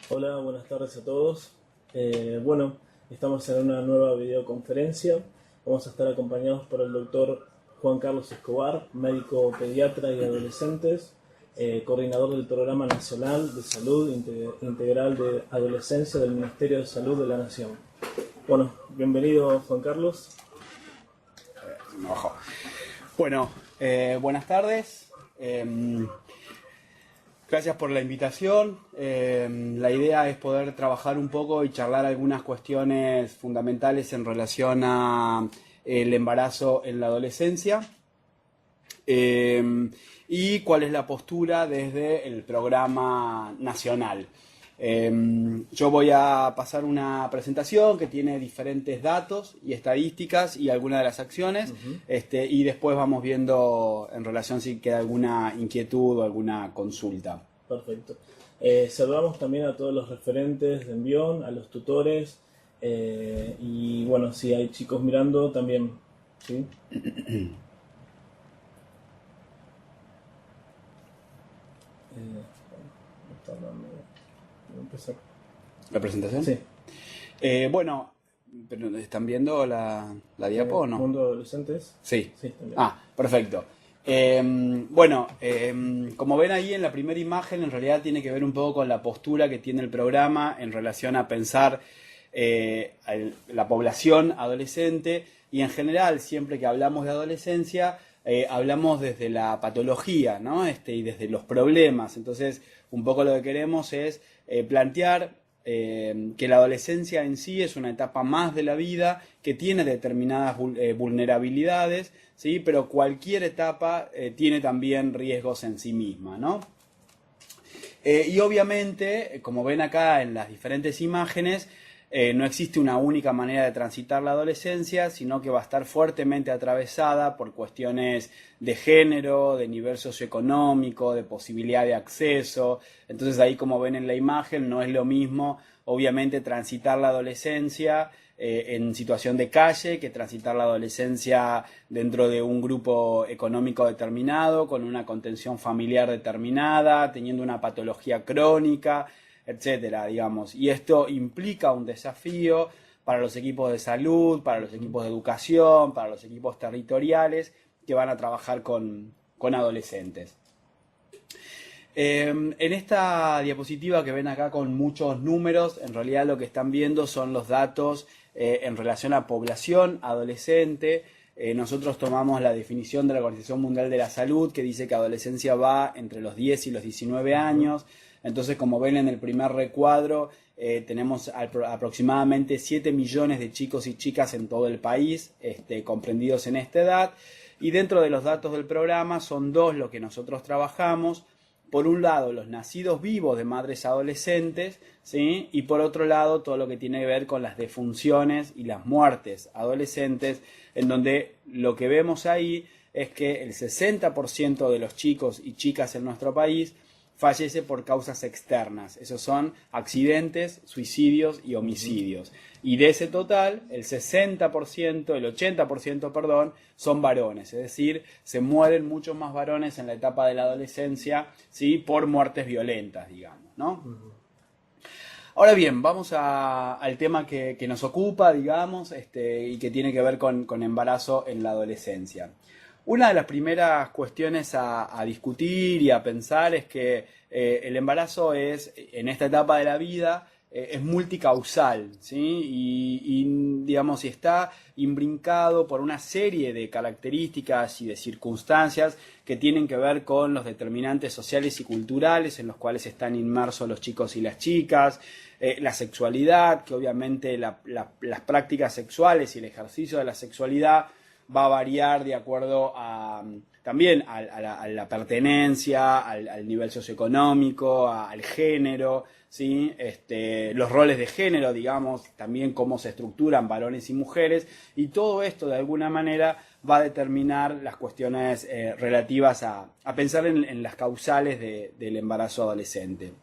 Hola, buenas tardes a todos. Bueno, estamos en una nueva videoconferencia. Vamos a estar acompañados por el doctor Juan Carlos Escobar, médico pediatra y adolescentes, coordinador del Programa Nacional de Salud Integral de Adolescencia del Ministerio de Salud de la Nación. Bueno, bienvenido Juan Carlos. Ojo. Bueno, buenas tardes. Gracias por la invitación. La idea es poder trabajar un poco y charlar algunas cuestiones fundamentales en relación a el embarazo en la adolescencia y cuál es la postura desde el programa nacional. Yo voy a pasar una presentación que tiene diferentes datos y estadísticas y algunas de las acciones, y después vamos viendo en relación si queda alguna inquietud o alguna consulta. Perfecto. Saludamos también a todos los referentes de Envión, a los tutores, y bueno, si hay chicos mirando también, ¿sí? Está hablando. Voy a empezar. ¿La presentación? Sí. Bueno, pero ¿están viendo la diapo o no? ¿Mundo de adolescentes? Sí. Sí, también. Perfecto. Bueno, como ven ahí en la primera imagen, en realidad tiene que ver un poco con la postura que tiene el programa en relación a pensar la población adolescente y en general, siempre que hablamos de adolescencia, hablamos desde la patología, ¿no? Y desde los problemas. Entonces, un poco lo que queremos es plantear que la adolescencia en sí es una etapa más de la vida que tiene determinadas vulnerabilidades, ¿sí? Pero cualquier etapa tiene también riesgos en sí misma, ¿no? Y obviamente, como ven acá en las diferentes imágenes, no existe una única manera de transitar la adolescencia, sino que va a estar fuertemente atravesada por cuestiones de género, de nivel socioeconómico, de posibilidad de acceso. Entonces ahí, como ven en la imagen, no es lo mismo, obviamente, transitar la adolescencia en situación de calle que transitar la adolescencia dentro de un grupo económico determinado, con una contención familiar determinada, teniendo una patología crónica, etcétera, digamos. Y esto implica un desafío para los equipos de salud, para los equipos de educación, para los equipos territoriales que van a trabajar con adolescentes. En esta diapositiva que ven acá con muchos números, en realidad lo que están viendo son los datos en relación a población adolescente. Nosotros tomamos la definición de la Organización Mundial de la Salud, que dice que adolescencia va entre los 10 y los 19 años. Entonces, como ven en el primer recuadro, tenemos aproximadamente 7 millones de chicos y chicas en todo el país, comprendidos en esta edad. Y dentro de los datos del programa son dos los que nosotros trabajamos. Por un lado, los nacidos vivos de madres adolescentes, ¿sí? Y por otro lado, todo lo que tiene que ver con las defunciones y las muertes adolescentes, en donde lo que vemos ahí es que el 60% de los chicos y chicas en nuestro país fallece por causas externas. Esos son accidentes, suicidios y homicidios. Y de ese total, el 60%, el 80%, perdón, son varones. Es decir, se mueren muchos más varones en la etapa de la adolescencia, ¿sí? Por muertes violentas, digamos, ¿no? Ahora bien, vamos al tema que nos ocupa, digamos, y que tiene que ver con embarazo en la adolescencia. Una de las primeras cuestiones a discutir y a pensar es que el embarazo en esta etapa de la vida, es multicausal, ¿sí? Digamos, está imbrincado por una serie de características y de circunstancias que tienen que ver con los determinantes sociales y culturales en los cuales están inmersos los chicos y las chicas, la sexualidad, que obviamente las prácticas sexuales y el ejercicio de la sexualidad va a variar de acuerdo también a la pertenencia, al nivel socioeconómico, al género, ¿sí? Los roles de género, digamos, también cómo se estructuran varones y mujeres, y todo esto de alguna manera va a determinar las cuestiones relativas a pensar en las causales del embarazo adolescente.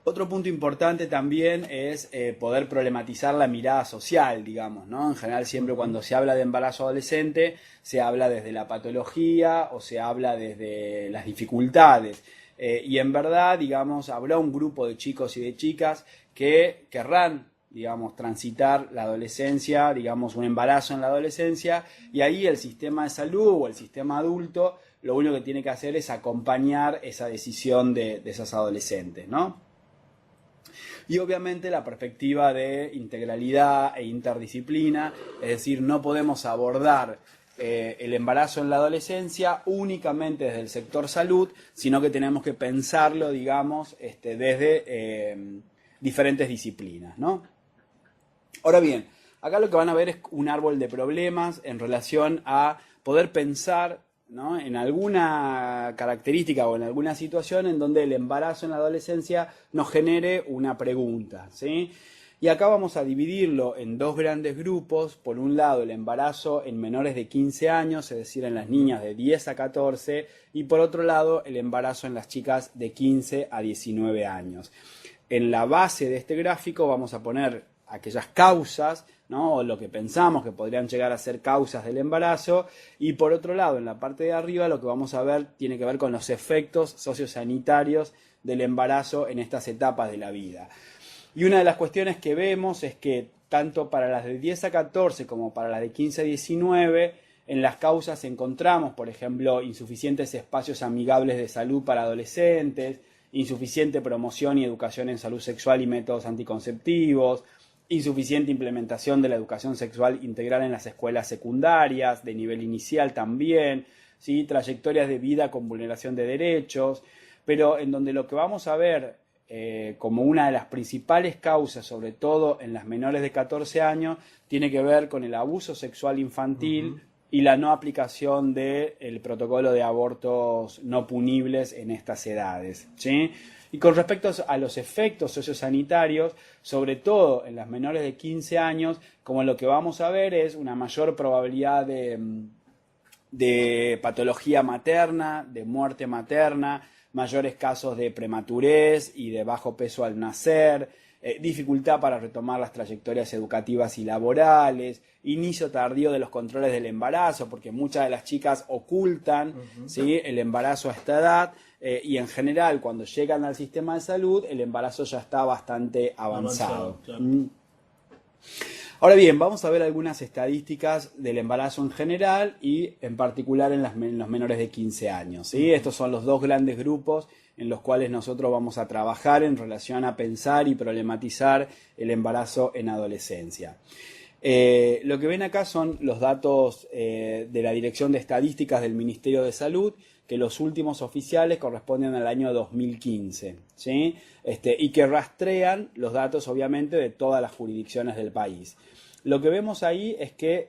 Otro punto importante también es poder problematizar la mirada social, digamos, ¿no? En general, siempre cuando se habla de embarazo adolescente, se habla desde la patología o se habla desde las dificultades. Y en verdad, digamos, habrá un grupo de chicos y de chicas que querrán, digamos, transitar la adolescencia, digamos, un embarazo en la adolescencia, y ahí el sistema de salud o el sistema adulto lo único que tiene que hacer es acompañar esa decisión de esas adolescentes, ¿no? Y obviamente la perspectiva de integralidad e interdisciplina, es decir, no podemos abordar el embarazo en la adolescencia únicamente desde el sector salud, sino que tenemos que pensarlo, digamos, desde diferentes disciplinas, ¿no? Ahora bien, acá lo que van a ver es un árbol de problemas en relación a poder pensar, ¿no?, en alguna característica o en alguna situación en donde el embarazo en la adolescencia nos genere una pregunta, ¿sí? Y acá vamos a dividirlo en dos grandes grupos. Por un lado, el embarazo en menores de 15 años, es decir, en las niñas de 10 a 14, y por otro lado, el embarazo en las chicas de 15 a 19 años. En la base de este gráfico vamos a poner aquellas causas, ¿no?, o lo que pensamos que podrían llegar a ser causas del embarazo, y por otro lado, en la parte de arriba, lo que vamos a ver tiene que ver con los efectos sociosanitarios del embarazo en estas etapas de la vida. Y una de las cuestiones que vemos es que tanto para las de 10 a 14 como para las de 15 a 19, en las causas encontramos, por ejemplo, insuficientes espacios amigables de salud para adolescentes, insuficiente promoción y educación en salud sexual y métodos anticonceptivos, insuficiente implementación de la educación sexual integral en las escuelas secundarias, de nivel inicial también, ¿sí?, trayectorias de vida con vulneración de derechos, pero en donde lo que vamos a ver como una de las principales causas, sobre todo en las menores de 14 años, tiene que ver con el abuso sexual infantil y la no aplicación del protocolo de abortos no punibles en estas edades, ¿sí? Y con respecto a los efectos sociosanitarios, sobre todo en las menores de 15 años, como lo que vamos a ver es una mayor probabilidad de patología materna, de muerte materna, mayores casos de prematurez y de bajo peso al nacer, dificultad para retomar las trayectorias educativas y laborales, inicio tardío de los controles del embarazo, porque muchas de las chicas ocultan, ¿sí?, el embarazo a esta edad, y en general cuando llegan al sistema de salud el embarazo ya está bastante avanzado. Claro. Ahora bien, vamos a ver algunas estadísticas del embarazo en general y en particular en los menores de 15 años, ¿sí? Estos son los dos grandes grupos en los cuales nosotros vamos a trabajar en relación a pensar y problematizar el embarazo en adolescencia. Lo que ven acá son los datos de la Dirección de Estadísticas del Ministerio de Salud, que los últimos oficiales corresponden al año 2015, ¿sí? Y que rastrean los datos, obviamente, de todas las jurisdicciones del país. Lo que vemos ahí es que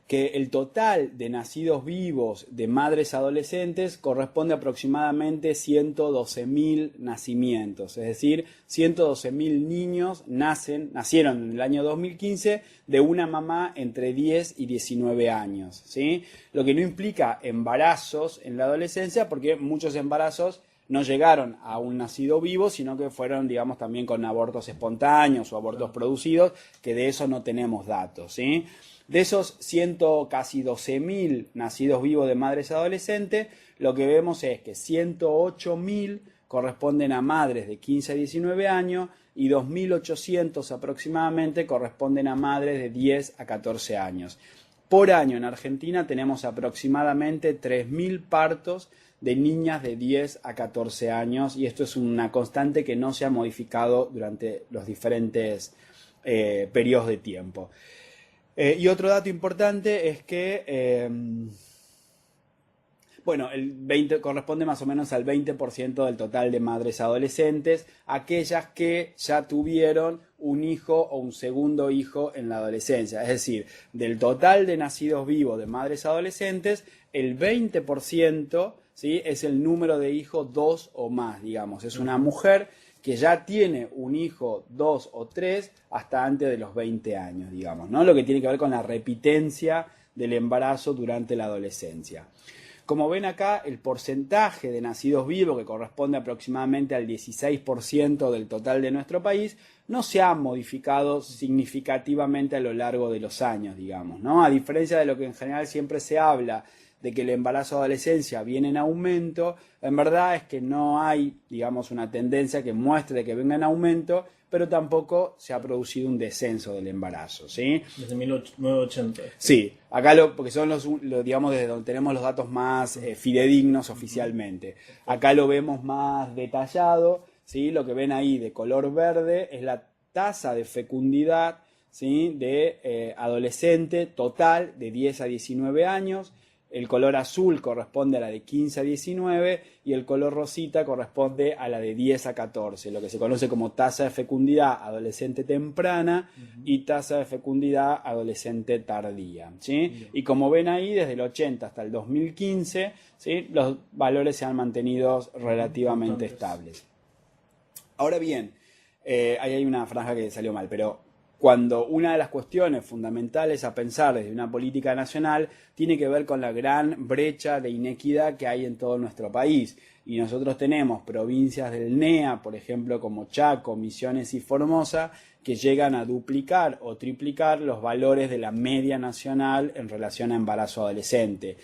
el total de nacidos vivos de madres adolescentes corresponde a aproximadamente 112.000 nacimientos, es decir, 112.000 niños nacieron en el año 2015 de una mamá entre 10 y 19 años, ¿sí? Lo que no implica embarazos en la adolescencia, porque muchos embarazos no llegaron a un nacido vivo, sino que fueron, digamos, también con abortos espontáneos o abortos producidos, que de eso no tenemos datos, ¿sí? De esos casi 12.000 nacidos vivos de madres adolescentes, lo que vemos es que 108.000 corresponden a madres de 15 a 19 años y 2.800 aproximadamente corresponden a madres de 10 a 14 años. Por año en Argentina tenemos aproximadamente 3.000 partos de niñas de 10 a 14 años y esto es una constante que no se ha modificado durante los diferentes periodos de tiempo. Y otro dato importante es que, corresponde más o menos al 20% del total de madres adolescentes, aquellas que ya tuvieron un hijo o un segundo hijo en la adolescencia. Es decir, del total de nacidos vivos de madres adolescentes, el 20%, ¿sí?, es el número de hijos 2 o más, digamos. Es una mujer que ya tiene un hijo, 2 o 3, hasta antes de los 20 años, digamos, ¿no? Lo que tiene que ver con la repitencia del embarazo durante la adolescencia. Como ven acá, el porcentaje de nacidos vivos, que corresponde aproximadamente al 16% del total de nuestro país, no se ha modificado significativamente a lo largo de los años, digamos, ¿no? A diferencia de lo que en general siempre se habla de que el embarazo adolescencia viene en aumento, en verdad es que no hay, digamos, una tendencia que muestre que venga en aumento, pero tampoco se ha producido un descenso del embarazo, ¿sí? Desde 1980. Sí, acá porque son digamos, desde donde tenemos los datos más fidedignos oficialmente. Acá lo vemos más detallado, ¿sí? Lo que ven ahí de color verde es la tasa de fecundidad, ¿sí? De adolescente total de 10 a 19 años. El color azul corresponde a la de 15 a 19 y el color rosita corresponde a la de 10 a 14, lo que se conoce como tasa de fecundidad adolescente temprana y tasa de fecundidad adolescente tardía, ¿sí? Y como ven ahí, desde el 80 hasta el 2015, ¿sí? Los valores se han mantenido relativamente estables. Ahora bien, ahí hay una franja que salió mal, pero cuando una de las cuestiones fundamentales a pensar desde una política nacional tiene que ver con la gran brecha de inequidad que hay en todo nuestro país. Y nosotros tenemos provincias del NEA, por ejemplo, como Chaco, Misiones y Formosa, que llegan a duplicar o triplicar los valores de la media nacional en relación a embarazo adolescente.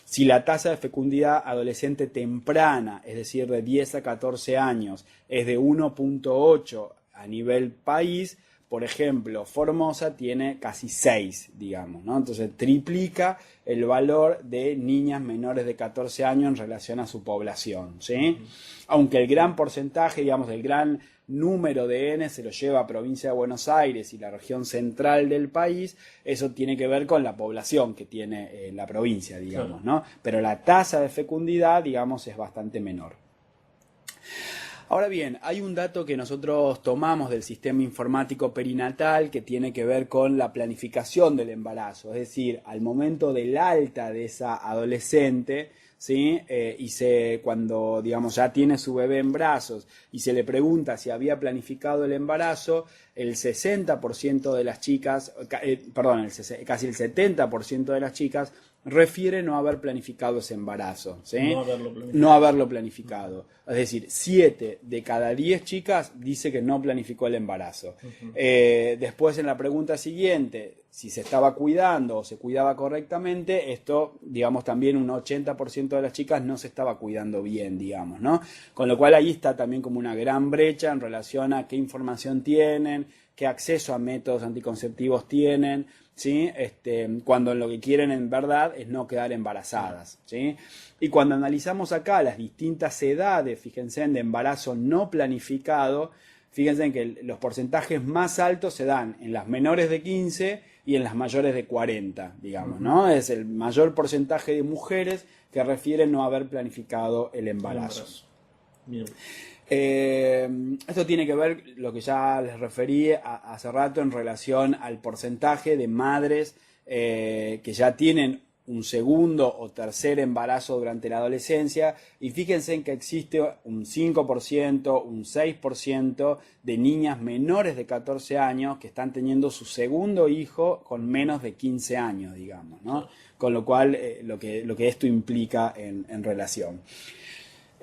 Si la tasa de fecundidad adolescente temprana, es decir, de 10 a 14 años, es de 1.8 a nivel país, por ejemplo, Formosa tiene casi 6, digamos, ¿no? Entonces triplica el valor de niñas menores de 14 años en relación a su población, ¿sí? Aunque el gran porcentaje, digamos, el gran número de N se lo lleva a provincia de Buenos Aires y la región central del país, eso tiene que ver con la población que tiene la provincia, digamos, ¿no? Pero la tasa de fecundidad, digamos, es bastante menor. Ahora bien, hay un dato que nosotros tomamos del sistema informático perinatal que tiene que ver con la planificación del embarazo, es decir, al momento del alta de esa adolescente, ¿sí? Cuando, digamos, ya tiene su bebé en brazos y se le pregunta si había planificado el embarazo, el 60% de las chicas, casi el 70% de las chicas refiere no haber planificado ese embarazo, ¿sí? No haberlo planificado. Es decir, 7 de cada 10 chicas dice que no planificó el embarazo. Después, en la pregunta siguiente, si se estaba cuidando o se cuidaba correctamente, esto, digamos, también un 80% de las chicas no se estaba cuidando bien, digamos, ¿no? Con lo cual ahí está también como una gran brecha en relación a qué información tienen, qué acceso a métodos anticonceptivos tienen, ¿sí? Cuando lo que quieren en verdad es no quedar embarazadas, ¿sí? Y cuando analizamos acá las distintas edades, fíjense, de embarazo no planificado, fíjense en que los porcentajes más altos se dan en las menores de 15 y en las mayores de 40, digamos, ¿no? Es el mayor porcentaje de mujeres que refieren no haber planificado el embarazo. Bien. Esto tiene que ver, lo que ya les referí hace rato, en relación al porcentaje de madres que ya tienen un segundo o tercer embarazo durante la adolescencia, y fíjense en que existe un 5%, un 6% de niñas menores de 14 años que están teniendo su segundo hijo con menos de 15 años, digamos, ¿no? Con lo cual, lo que esto implica en relación.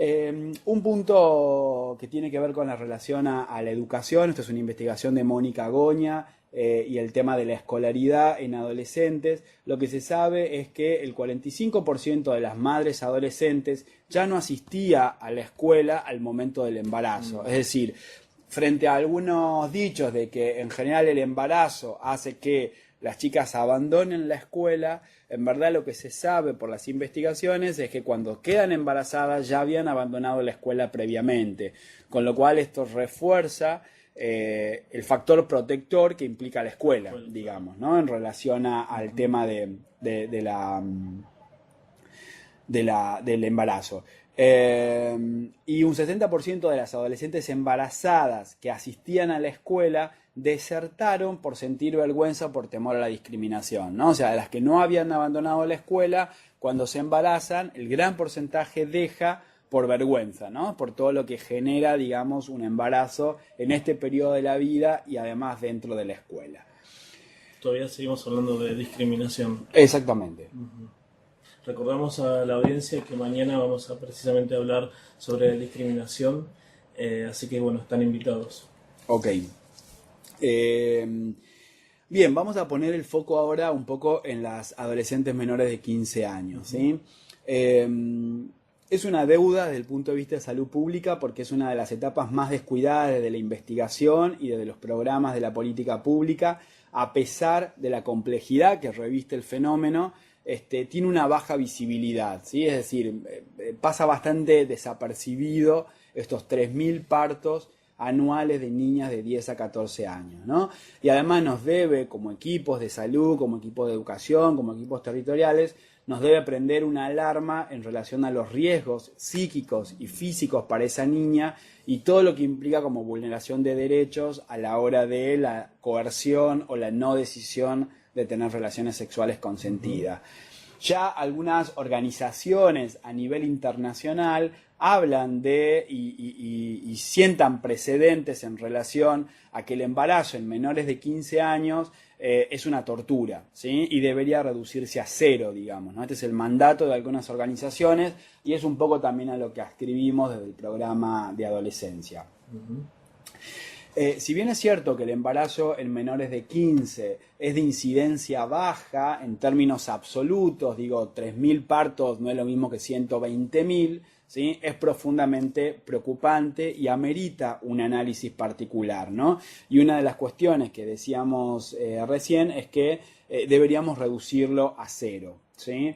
Un punto que tiene que ver con la relación a la educación, esto es una investigación de Mónica Goña, y el tema de la escolaridad en adolescentes. Lo que se sabe es que el 45% de las madres adolescentes ya no asistía a la escuela al momento del embarazo. Es decir, frente a algunos dichos de que en general el embarazo hace que las chicas abandonen la escuela, en verdad lo que se sabe por las investigaciones es que cuando quedan embarazadas ya habían abandonado la escuela previamente, con lo cual esto refuerza el factor protector que implica la escuela, digamos, ¿no? En relación al tema del embarazo. Y un 60% de las adolescentes embarazadas que asistían a la escuela desertaron por sentir vergüenza por temor a la discriminación, ¿no? O sea, de las que no habían abandonado la escuela, cuando se embarazan, el gran porcentaje deja por vergüenza, ¿no? Por todo lo que genera, digamos, un embarazo en este periodo de la vida y además dentro de la escuela. Todavía seguimos hablando de discriminación. Exactamente. Recordamos a la audiencia que mañana vamos a precisamente hablar sobre discriminación, así que bueno, están invitados. Ok. Bien, vamos a poner el foco ahora un poco en las adolescentes menores de 15 años, ¿sí? Es una deuda desde el punto de vista de salud pública porque es una de las etapas más descuidadas desde la investigación y desde los programas de la política pública, a pesar de la complejidad que reviste el fenómeno. Tiene una baja visibilidad, ¿sí? Es decir, pasa bastante desapercibido estos 3.000 partos anuales de niñas de 10 a 14 años, ¿no? Y además nos debe, como equipos de salud, como equipos de educación, como equipos territoriales, nos debe prender una alarma en relación a los riesgos psíquicos y físicos para esa niña y todo lo que implica como vulneración de derechos a la hora de la coerción o la no decisión de tener relaciones sexuales consentidas. Ya algunas organizaciones a nivel internacional hablan de y sientan precedentes en relación a que el embarazo en menores de 15 años es una tortura, ¿sí? Y debería reducirse a 0, digamos, ¿no? Este es el mandato de algunas organizaciones y es un poco también a lo que ascribimos desde el programa de adolescencia. Si bien es cierto que el embarazo en menores de 15 es de incidencia baja en términos absolutos, digo, 3.000 partos no es lo mismo que 120.000, ¿sí? Es profundamente preocupante y amerita un análisis particular, ¿no? Y una de las cuestiones que decíamos recién es que deberíamos reducirlo a 0, ¿sí?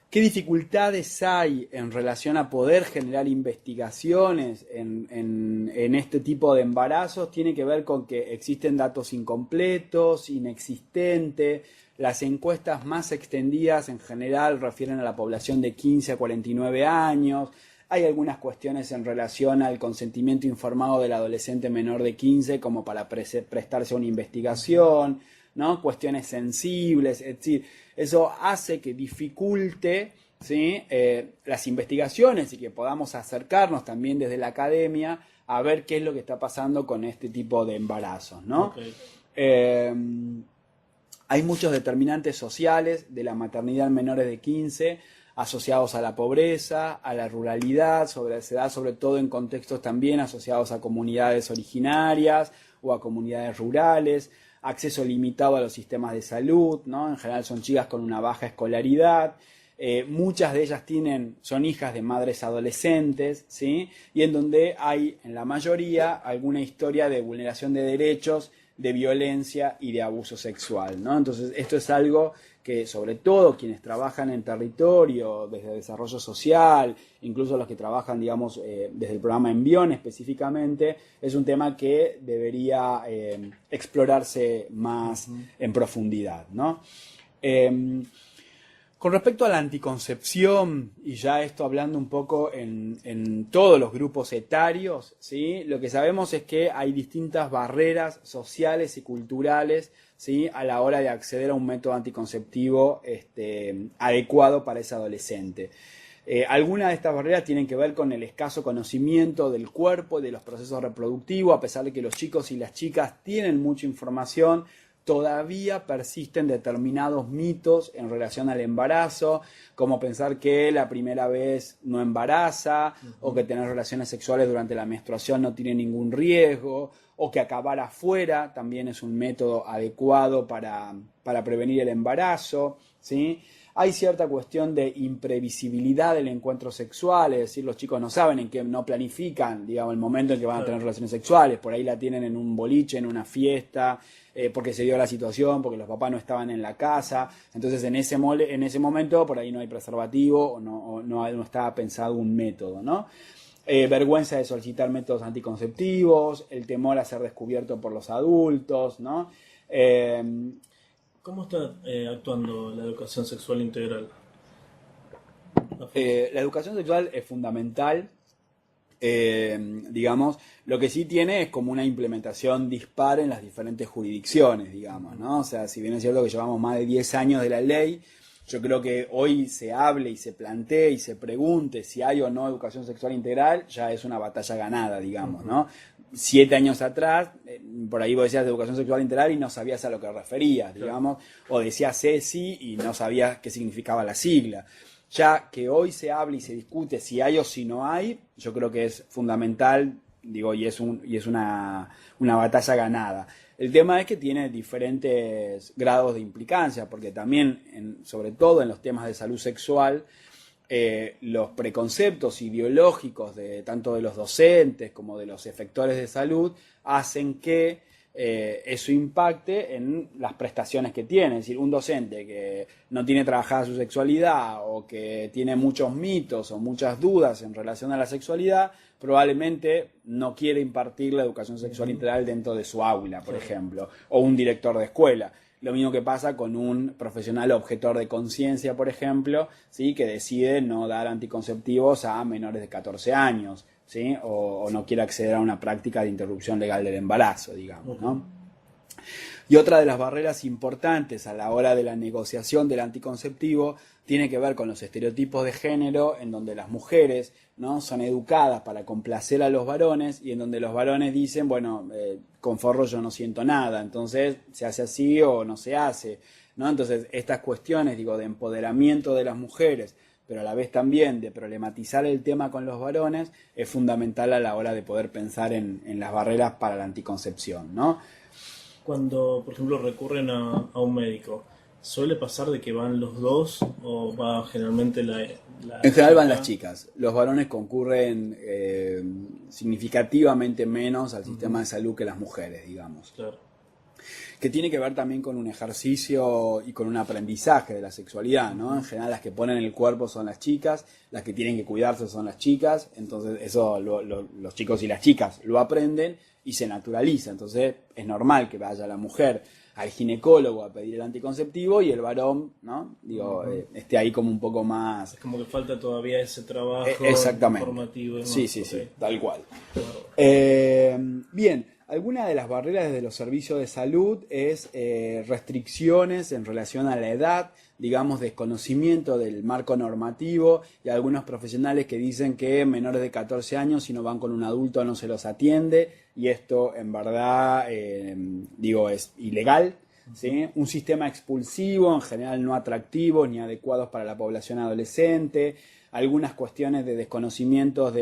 ¿Qué dificultades hay en relación a poder generar investigaciones en este tipo de embarazos? Tiene que ver con que existen datos incompletos, inexistentes. Las encuestas más extendidas en general refieren a la población de 15 a 49 años. Hay algunas cuestiones en relación al consentimiento informado del adolescente menor de 15 como para prestarse a una investigación, ¿no? Cuestiones sensibles, es decir, eso hace que dificulte, ¿sí? Las investigaciones y que podamos acercarnos también desde la academia a ver qué es lo que está pasando con este tipo de embarazos, ¿no? Okay. Hay muchos determinantes sociales de la maternidad en menores de 15 asociados a la pobreza, a la ruralidad, se da sobre todo en contextos también asociados a comunidades originarias o a comunidades rurales, acceso limitado a los sistemas de salud, ¿no? En general son chicas con una baja escolaridad, muchas de ellas son hijas de madres adolescentes, ¿sí? Y en donde hay, en la mayoría, alguna historia de vulneración de derechos, de violencia y de abuso sexual, ¿no? Entonces, esto es algo que, sobre todo, quienes trabajan en territorio, desde desarrollo social, incluso los que trabajan, digamos, desde el programa Envión específicamente, es un tema que debería explorarse más en profundidad, ¿no? Con respecto a la anticoncepción, y ya esto hablando un poco en todos los grupos etarios, ¿sí? Lo que sabemos es que hay distintas barreras sociales y culturales, ¿sí? A la hora de acceder a un método anticonceptivo adecuado para ese adolescente. Algunas de estas barreras tienen que ver con el escaso conocimiento del cuerpo y de los procesos reproductivos, a pesar de que los chicos y las chicas tienen mucha información. Todavía persisten determinados mitos en relación al embarazo, como pensar que la primera vez no embaraza, o que tener relaciones sexuales durante la menstruación no tiene ningún riesgo, o que acabar afuera también es un método adecuado para prevenir el embarazo, ¿sí? Hay cierta cuestión de imprevisibilidad del encuentro sexual, es decir, los chicos no saben no planifican, digamos, el momento en que van a tener relaciones sexuales, por ahí la tienen en un boliche, en una fiesta, porque se dio la situación, porque los papás no estaban en la casa, entonces en ese momento por ahí no hay preservativo o no estaba pensado un método, ¿no? Vergüenza de solicitar métodos anticonceptivos, el temor a ser descubierto por los adultos, ¿no? ¿Cómo está actuando la educación sexual integral? La educación sexual es fundamental, digamos, lo que sí tiene es como una implementación dispar en las diferentes jurisdicciones, digamos, ¿no? O sea, si bien es cierto que llevamos más de 10 años de la ley, yo creo que hoy se hable y se plantee y se pregunte si hay o no educación sexual integral, ya es una batalla ganada, digamos, ¿no? 7 años atrás, por ahí vos decías de educación sexual integral y no sabías a lo que referías, digamos, o decías CESI y no sabías qué significaba la sigla. Ya que hoy se habla y se discute si hay o si no hay, yo creo que es fundamental y es una batalla ganada. El tema es que tiene diferentes grados de implicancia, porque también, sobre todo en los temas de salud sexual, los preconceptos ideológicos de tanto de los docentes como de los efectores de salud hacen que eso impacte en las prestaciones que tiene. Es decir, un docente que no tiene trabajada su sexualidad o que tiene muchos mitos o muchas dudas en relación a la sexualidad, probablemente no quiere impartir la educación sexual integral dentro de su aula, por ejemplo, o un director de escuela. Lo mismo que pasa con un profesional objetor de conciencia, por ejemplo, ¿sí? Que decide no dar anticonceptivos a menores de 14 años, ¿sí? O no quiere acceder a una práctica de interrupción legal del embarazo, digamos, ¿no? Y otra de las barreras importantes a la hora de la negociación del anticonceptivo tiene que ver con los estereotipos de género, en donde las mujeres, ¿no?, son educadas para complacer a los varones y en donde los varones dicen, bueno, con forro yo no siento nada, entonces se hace así o no se hace, ¿no? Entonces estas cuestiones, digo, de empoderamiento de las mujeres, pero a la vez también de problematizar el tema con los varones, es fundamental a la hora de poder pensar en las barreras para la anticoncepción, ¿no? Cuando, por ejemplo, recurren a un médico, ¿suele pasar de que van los dos o va generalmente la En general van chica? las chicas. Los varones concurren significativamente menos al sistema de salud que las mujeres, digamos. Claro. Que tiene que ver también con un ejercicio y con un aprendizaje de la sexualidad, ¿no? En general las que ponen el cuerpo son las chicas, las que tienen que cuidarse son las chicas, entonces eso los chicos y las chicas lo aprenden y se naturaliza, entonces es normal que vaya la mujer al ginecólogo a pedir el anticonceptivo y el varón, ¿no? Digo, esté ahí como un poco más... Es como que falta todavía ese trabajo exactamente. informativo. Sí, sí, sí, tal cual. Claro. Bien, alguna de las barreras de los servicios de salud es restricciones en relación a la edad, digamos, desconocimiento del marco normativo y algunos profesionales que dicen que menores de 14 años si no van con un adulto no se los atiende y esto en verdad, es ilegal, ¿sí? Un sistema expulsivo, en general no atractivos ni adecuados para la población adolescente, algunas cuestiones de desconocimientos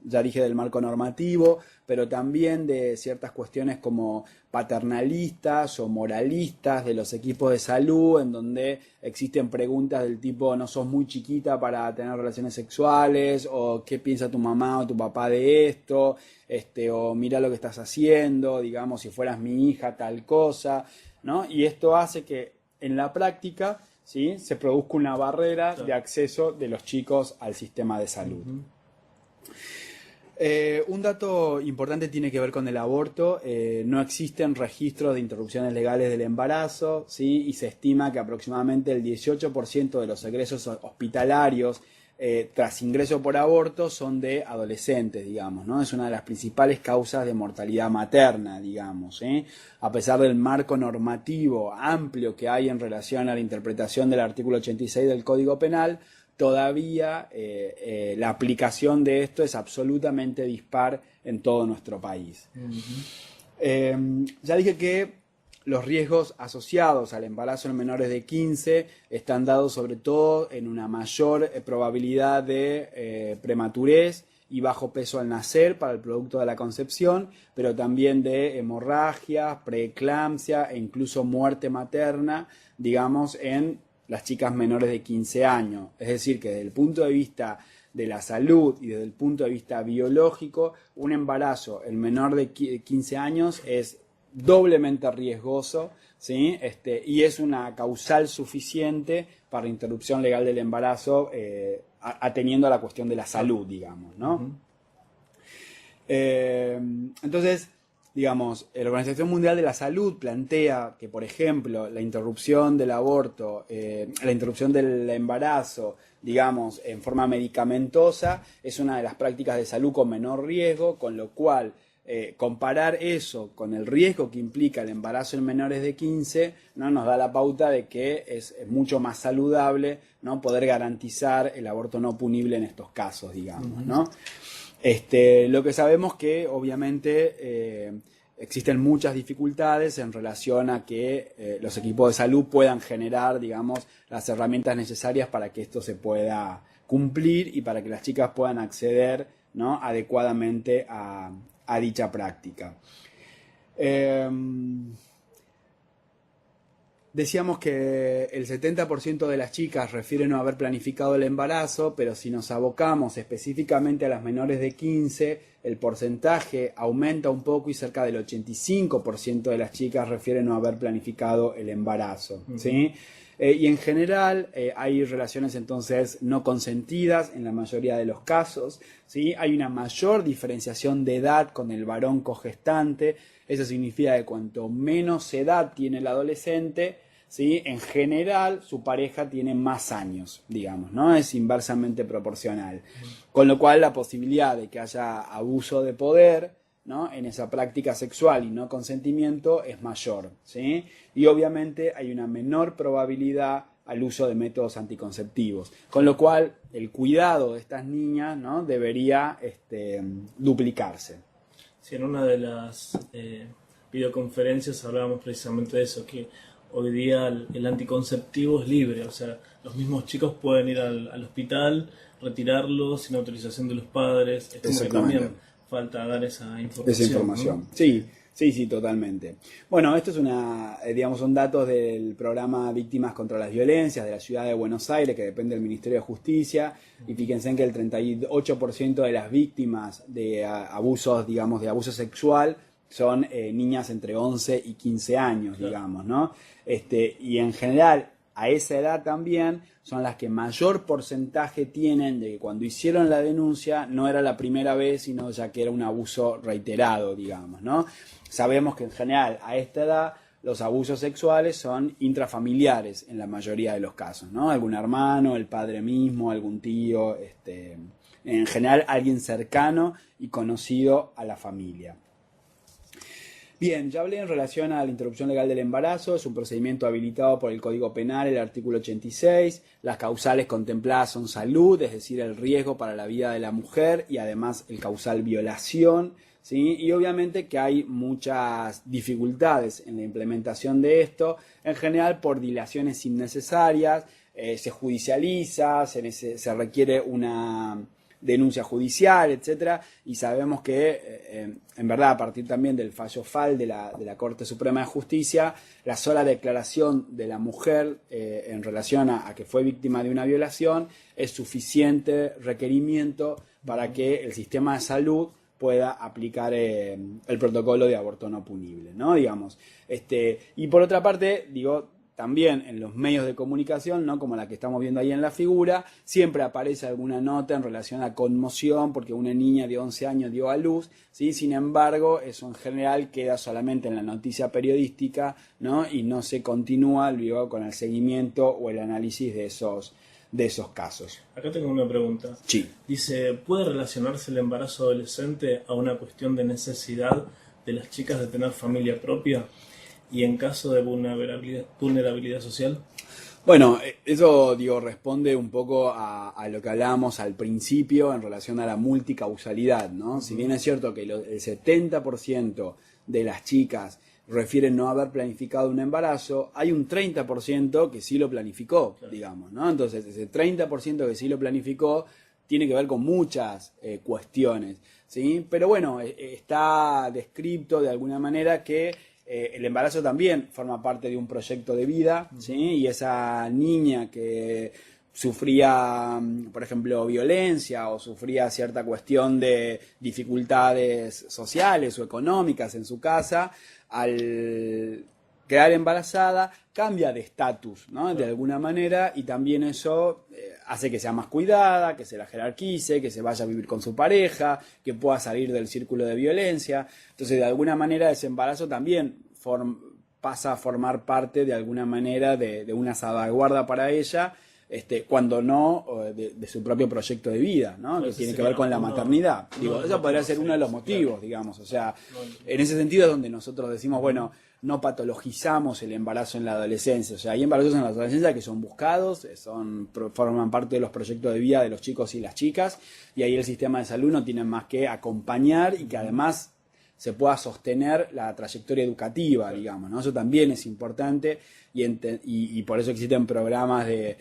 ya dije, del marco normativo, pero también de ciertas cuestiones como paternalistas o moralistas de los equipos de salud, en donde existen preguntas del tipo no sos muy chiquita para tener relaciones sexuales, o qué piensa tu mamá o tu papá de esto, o mira lo que estás haciendo, digamos, si fueras mi hija, tal cosa, ¿no? Y esto hace que en la práctica, ¿sí?, se produzca una barrera de acceso de los chicos al sistema de salud. Un dato importante tiene que ver con el aborto. No existen registros de interrupciones legales del embarazo, ¿sí? Y se estima que aproximadamente el 18% de los egresos hospitalarios tras ingreso por aborto son de adolescentes, digamos, ¿no? Es una de las principales causas de mortalidad materna, digamos, ¿eh? A pesar del marco normativo amplio que hay en relación a la interpretación del artículo 86 del Código Penal, todavía la aplicación de esto es absolutamente dispar en todo nuestro país. Ya dije que los riesgos asociados al embarazo en menores de 15 están dados sobre todo en una mayor probabilidad de prematurez y bajo peso al nacer para el producto de la concepción, pero también de hemorragia, preeclampsia e incluso muerte materna, digamos, en las chicas menores de 15 años. Es decir, que desde el punto de vista de la salud y desde el punto de vista biológico, un embarazo en menor de 15 años es doblemente riesgoso, ¿sí? Y es una causal suficiente para interrupción legal del embarazo, atendiendo a la cuestión de la salud, digamos, ¿no? Entonces, digamos, la Organización Mundial de la Salud plantea que, por ejemplo, la interrupción del aborto, la interrupción del embarazo, digamos, en forma medicamentosa, es una de las prácticas de salud con menor riesgo, con lo cual comparar eso con el riesgo que implica el embarazo en menores de 15, ¿no?, nos da la pauta de que es mucho más saludable, ¿no?, poder garantizar el aborto no punible en estos casos, digamos, ¿no? Lo que sabemos que obviamente existen muchas dificultades en relación a que los equipos de salud puedan generar, digamos, las herramientas necesarias para que esto se pueda cumplir y para que las chicas puedan acceder, ¿no?, adecuadamente a dicha práctica. Decíamos que el 70% de las chicas refieren no haber planificado el embarazo, pero si nos abocamos específicamente a las menores de 15, el porcentaje aumenta un poco y cerca del 85% de las chicas refieren no haber planificado el embarazo, ¿sí? Y en general hay relaciones entonces no consentidas en la mayoría de los casos, ¿sí? Hay una mayor diferenciación de edad con el varón cogestante. Eso significa que cuanto menos edad tiene el adolescente, ¿sí? En general su pareja tiene más años, digamos, ¿no? Es inversamente proporcional. Con lo cual la posibilidad de que haya abuso de poder, ¿no? En esa práctica sexual y no consentimiento es mayor, ¿sí? Y obviamente hay una menor probabilidad al uso de métodos anticonceptivos, con lo cual el cuidado de estas niñas, ¿no? Debería duplicarse. Sí, en una de las videoconferencias hablábamos precisamente de eso, que hoy día el anticonceptivo es libre, o sea, los mismos chicos pueden ir al hospital, retirarlo sin autorización de los padres. Es como que también falta dar esa información. ¿No? Sí, totalmente. Bueno, esto es son datos del programa Víctimas contra las Violencias de la ciudad de Buenos Aires, que depende del Ministerio de Justicia, y fíjense en que el 38% de las víctimas de abusos, digamos, de abuso sexual son niñas entre 11 y 15 años, digamos, ¿no? Y en general, a esa edad también son las que mayor porcentaje tienen de que cuando hicieron la denuncia no era la primera vez, sino ya que era un abuso reiterado, digamos, ¿no? Sabemos que en general a esta edad los abusos sexuales son intrafamiliares en la mayoría de los casos, ¿no? Algún hermano, el padre mismo, algún tío, en general alguien cercano y conocido a la familia. Bien, ya hablé en relación a la interrupción legal del embarazo. Es un procedimiento habilitado por el Código Penal, el artículo 86. Las causales contempladas son salud, es decir, el riesgo para la vida de la mujer, y además el causal violación, ¿sí? Y obviamente que hay muchas dificultades en la implementación de esto, en general por dilaciones innecesarias, se judicializa, se requiere una denuncia judicial, etcétera, y sabemos que, en verdad, a partir también del fallo FAL de la Corte Suprema de Justicia, la sola declaración de la mujer en relación a que fue víctima de una violación es suficiente requerimiento para que el sistema de salud pueda aplicar el protocolo de aborto no punible, ¿no? Digamos. Y por otra parte, digo, también en los medios de comunicación, ¿no? Como la que estamos viendo ahí en la figura, siempre aparece alguna nota en relación a conmoción porque una niña de 11 años dio a luz, ¿sí? Sin embargo, eso en general queda solamente en la noticia periodística, ¿no? Y no se continúa luego con el seguimiento o el análisis de esos casos. Acá tengo una pregunta. Sí. Dice, ¿puede relacionarse el embarazo adolescente a una cuestión de necesidad de las chicas de tener familia propia? ¿Y en caso de vulnerabilidad social? Bueno, eso responde un poco a lo que hablábamos al principio en relación a la multicausalidad, ¿no? Si bien es cierto que el 70% de las chicas refieren no haber planificado un embarazo, hay un 30% que sí lo planificó, claro, digamos, ¿no? Entonces, ese 30% que sí lo planificó tiene que ver con muchas cuestiones, ¿sí? Pero bueno, está descrito de alguna manera que el embarazo también forma parte de un proyecto de vida, ¿sí? Y esa niña que sufría, por ejemplo, violencia o sufría cierta cuestión de dificultades sociales o económicas en su casa, al quedar embarazada cambia de estatus, ¿no? De alguna manera, y también eso hace que sea más cuidada, que se la jerarquice, que se vaya a vivir con su pareja, que pueda salir del círculo de violencia. Entonces, de alguna manera, ese embarazo también pasa a formar parte, de alguna manera, de una salvaguarda para ella, cuando no de su propio proyecto de vida, ¿no? Que tiene que ver con la maternidad. Eso podría ser uno de los motivos, digamos. O sea, en ese sentido es donde nosotros decimos, bueno, no patologizamos el embarazo en la adolescencia. O sea, hay embarazos en la adolescencia que son buscados, forman parte de los proyectos de vida de los chicos y las chicas, y ahí el sistema de salud no tiene más que acompañar y que además se pueda sostener la trayectoria educativa, digamos, ¿no? Eso también es importante y por eso existen programas de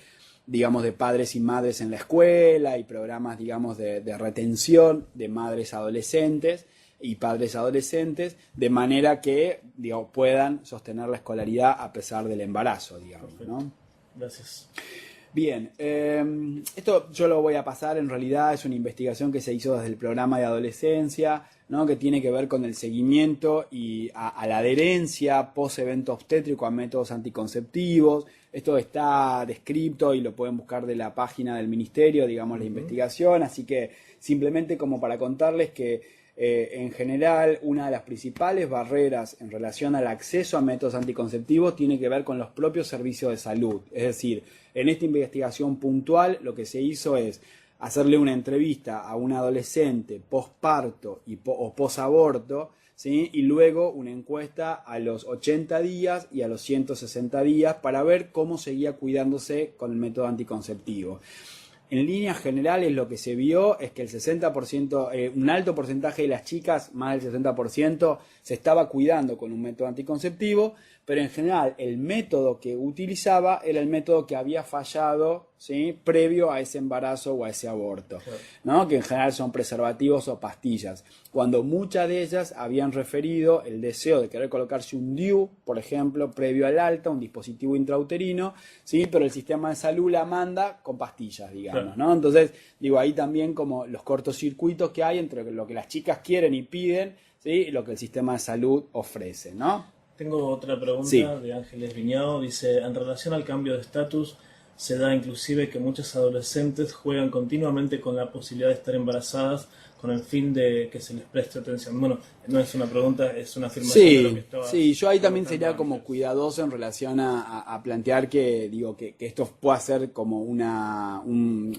padres y madres en la escuela y programas, digamos, de retención de madres adolescentes, y padres adolescentes, de manera que, digo, puedan sostener la escolaridad a pesar del embarazo, digamos, ¿no? Gracias. Bien, esto yo lo voy a pasar, en realidad es una investigación que se hizo desde el programa de adolescencia, ¿no? Que tiene que ver con el seguimiento y a la adherencia post-evento obstétrico a métodos anticonceptivos. Esto está descrito y lo pueden buscar de la página del ministerio, digamos, la investigación, así que simplemente como para contarles que en general, una de las principales barreras en relación al acceso a métodos anticonceptivos tiene que ver con los propios servicios de salud. Es decir, en esta investigación puntual lo que se hizo es hacerle una entrevista a un adolescente posparto o posaborto, ¿sí? Y luego una encuesta a los 80 días y a los 160 días para ver cómo seguía cuidándose con el método anticonceptivo. En líneas generales lo que se vio es que el 60%, un alto porcentaje de las chicas, más del 60%, se estaba cuidando con un método anticonceptivo, pero en general el método que utilizaba era el método que había fallado, ¿sí? Previo a ese embarazo o a ese aborto, ¿no? Que en general son preservativos o pastillas, cuando muchas de ellas habían referido el deseo de querer colocarse un DIU, por ejemplo, previo al alta, un dispositivo intrauterino, ¿sí? Pero el sistema de salud la manda con pastillas, digamos, ¿no? Entonces, digo, ahí también como los cortocircuitos que hay entre lo que las chicas quieren y piden, ¿sí? Y lo que el sistema de salud ofrece, ¿no? Tengo otra pregunta de Ángeles Viñao. Dice, en relación al cambio de estatus, se da inclusive que muchas adolescentes juegan continuamente con la posibilidad de estar embarazadas con el fin de que se les preste atención. Bueno, no es una pregunta, es una afirmación de lo que estaba... Sí, yo ahí también sería como cuidadoso en relación a plantear que, digo, que esto pueda ser como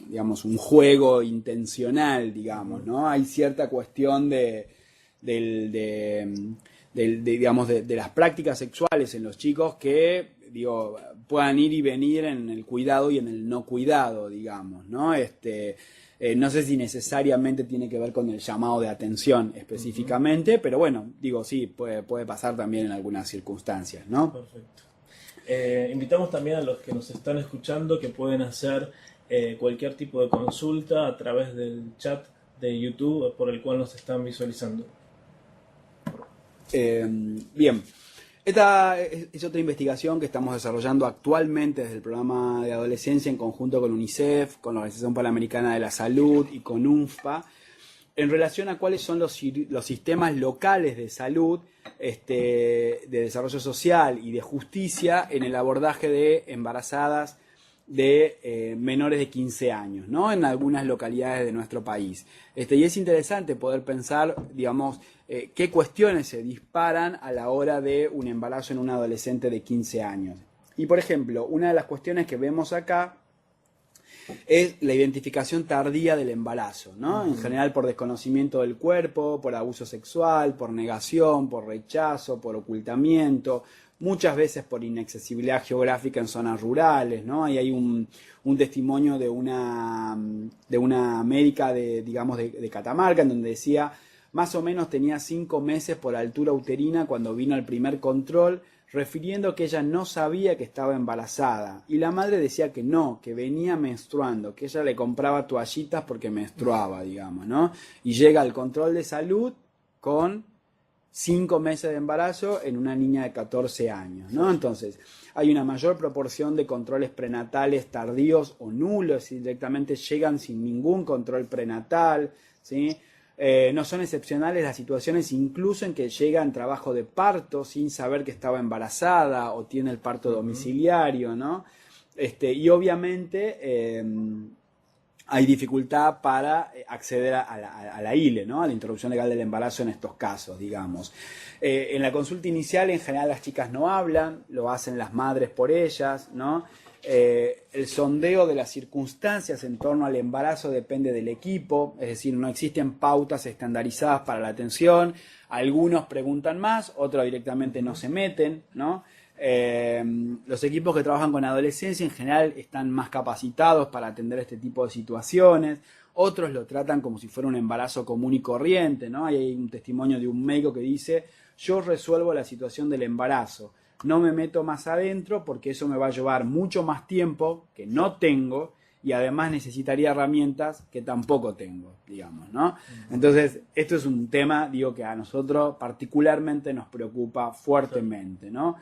digamos, un juego intencional, digamos, ¿no? Hay cierta cuestión digamos, de las prácticas sexuales en los chicos que, digo, puedan ir y venir en el cuidado y en el no cuidado, digamos, ¿no? No sé si necesariamente tiene que ver con el llamado de atención específicamente, pero bueno, digo, sí, puede pasar también en algunas circunstancias, ¿no? Perfecto. Invitamos también a los que nos están escuchando que pueden hacer cualquier tipo de consulta a través del chat de YouTube por el cual nos están visualizando. Bien, esta es otra investigación que estamos desarrollando actualmente desde el programa de adolescencia en conjunto con UNICEF, con la Organización Panamericana de la Salud y con UNFPA, en relación a cuáles son los sistemas locales de salud, de desarrollo social y de justicia en el abordaje de embarazadas de menores de 15 años, ¿no? En algunas localidades de nuestro país. Y es interesante poder pensar, digamos, qué cuestiones se disparan a la hora de un embarazo en un adolescente de 15 años. Y, por ejemplo, una de las cuestiones que vemos acá es la identificación tardía del embarazo, ¿no? En general por desconocimiento del cuerpo, por abuso sexual, por negación, por rechazo, por ocultamiento, muchas veces por inaccesibilidad geográfica en zonas rurales, ¿no? Ahí hay un testimonio de una médica de Catamarca, en donde decía, más o menos tenía 5 meses por altura uterina cuando vino el primer control, refiriendo que ella no sabía que estaba embarazada. Y la madre decía que no, que venía menstruando, que ella le compraba toallitas porque menstruaba, digamos, ¿no? Y llega al control de salud con 5 meses de embarazo en una niña de 14 años, ¿no? Entonces, hay una mayor proporción de controles prenatales tardíos o nulos, y directamente llegan sin ningún control prenatal, ¿sí? No son excepcionales las situaciones incluso en que llega en trabajo de parto sin saber que estaba embarazada o tiene el parto domiciliario, ¿no? Y obviamente hay dificultad para acceder a la ILE, ¿no? A la interrupción legal del embarazo en estos casos, digamos. En la consulta inicial, en general, las chicas no hablan, lo hacen las madres por ellas, ¿no? El sondeo de las circunstancias en torno al embarazo depende del equipo, es decir, no existen pautas estandarizadas para la atención, algunos preguntan más, otros directamente no se meten, ¿no? Los equipos que trabajan con adolescencia en general están más capacitados para atender este tipo de situaciones, otros lo tratan como si fuera un embarazo común y corriente, ¿no? Hay un testimonio de un médico que dice, yo resuelvo la situación del embarazo, no me meto más adentro porque eso me va a llevar mucho más tiempo que no tengo y además necesitaría herramientas que tampoco tengo, digamos, ¿no? Entonces, esto es un tema, digo, que a nosotros particularmente nos preocupa fuertemente, ¿no?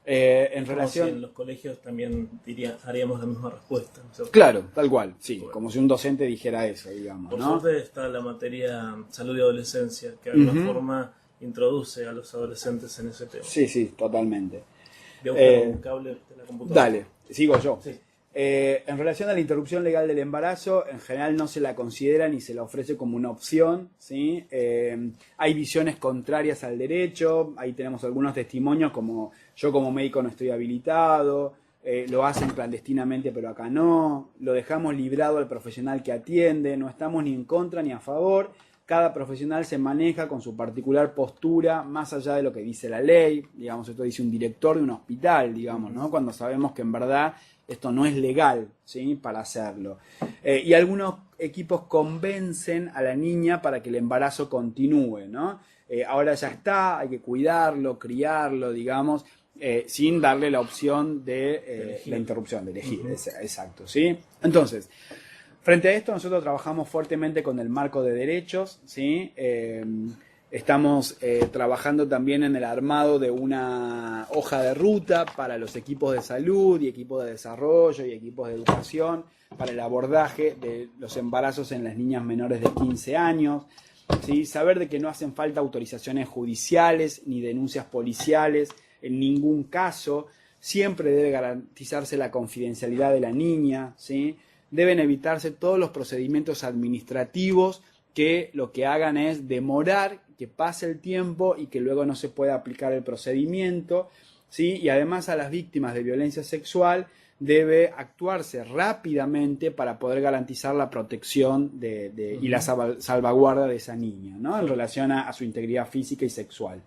En relación... Si en los colegios también haríamos la misma respuesta, ¿no es cierto? Claro, tal cual, sí, Bueno. como si un docente dijera eso, digamos, Por ¿no? suerte está la materia salud y adolescencia, que de alguna forma introduce a los adolescentes en ese tema. Sí, sí, totalmente. Voy a buscar un cable de la computadora. Dale, sigo yo. Sí. En relación a la interrupción legal del embarazo, en general no se la considera ni se la ofrece como una opción, ¿sí? Hay visiones contrarias al derecho, ahí tenemos algunos testimonios como yo como médico no estoy habilitado, lo hacen clandestinamente pero acá no, lo dejamos librado al profesional que atiende, no estamos ni en contra ni a favor. Cada profesional se maneja con su particular postura más allá de lo que dice la ley, digamos, esto dice un director de un hospital, digamos, ¿no? Cuando sabemos que en verdad esto no es legal, ¿sí? Para hacerlo. Y algunos equipos convencen a la niña para que el embarazo continúe, ¿no? Ahora ya está, hay que cuidarlo, criarlo, digamos, sin darle la opción de la interrupción, de elegir, exacto, ¿sí? Entonces, frente a esto, nosotros trabajamos fuertemente con el marco de derechos, ¿sí? Estamos trabajando también en el armado de una hoja de ruta para los equipos de salud y equipos de desarrollo y equipos de educación para el abordaje de los embarazos en las niñas menores de 15 años, ¿sí? Saber de que no hacen falta autorizaciones judiciales ni denuncias policiales en ningún caso, siempre debe garantizarse la confidencialidad de la niña, ¿sí? Deben evitarse todos los procedimientos administrativos que lo que hagan es demorar que pase el tiempo y que luego no se pueda aplicar el procedimiento, ¿sí? Y además a las víctimas de violencia sexual debe actuarse rápidamente para poder garantizar la protección y la salvaguarda de esa niña, ¿no? En relación a su integridad física y sexual.